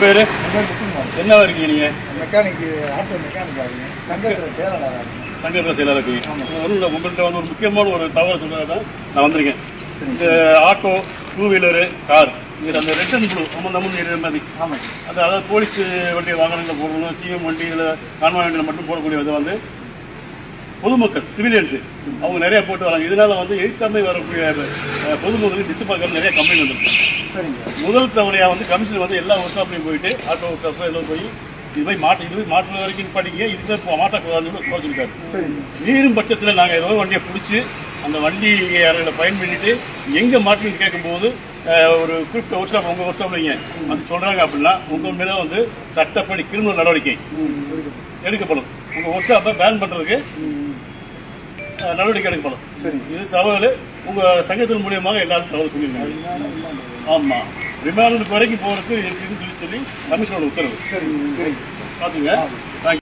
பேரு என்ன இருக்கீங்க நீங்க? மெக்கானிக், ஆட்டோ மெக்கானிக் ஆகுங்க. சங்கத்தில் செயலாளராக சங்கத்தில் செயலாளர் இருக்கீங்க. உங்கள்கிட்ட வந்து ஒரு முக்கியமான ஒரு தகவல் சொல்றதா தான் நான் வந்திருக்கேன். இந்த ஆட்டோ, டூ வீலரு, கார் இதில் அந்த ரெட் அண்ட் ப்ளூ நம்ம மாதிரி அதாவது போலீஸ் வண்டி வாகனங்களில் போடணும், சிஎம் வண்டி இதில் கான்வாய் வண்டியில் மட்டும் போடக்கூடிய இதை வந்து பொதுமக்கள் சிவிலியன்ஸு அவங்க நிறைய போட்டு வராங்க. இதனால வந்து எதிர்த்தாமை வரக்கூடிய பொதுமக்களுக்கு டிஸ்பாக்கள் நிறைய கம்ப்ளைண்ட் வந்துருக்கு. முதல் தவறையாக வந்து கமிஷன் வந்து எல்லா ஒர்க் ஷாப்லையும் போயிட்டு ஆட்டோ ஒர்க் ஷாப் எல்லாம் போய் இது மாற்று வரைக்கும் படிக்க இதுதான் மாற்றக்கூடாதுன்னு சொல்லியிருக்காரு. மீறும் பட்சத்தில் நாங்கள் ஏதோ வண்டியை பிடிச்சி அந்த வண்டி யாரை பயன் பண்ணிட்டு எங்கே மாற்றுன்னு கேட்கும்போது ஒரு குறிப்பிட்ட ஒர்க் ஷாப் உங்கள் ஒர்க் ஷாப் வைங்க அது சொல்கிறாங்க அப்படின்னா உங்கள் மேலே வந்து சட்டப்படி கிரிமினல் நடவடிக்கை எடுக்கப்படும். உங்கள் ஒர்க் ஷாப்பை பேன் பண்ணுறதுக்கு நடவடிக்கை எடுக்கப்படும். சரி, இது தகவல் உங்கள் சங்கத்தின் மூலியமாக எல்லாரும் தகவல் சொல்லியிருக்காங்க. ஆமாம், ரிமாண்ட் வரைக்கும் போகிறதுக்கு இருக்குன்னு சொல்லி கமிஷனோட உத்தரவு. சரி, பார்த்துங்க.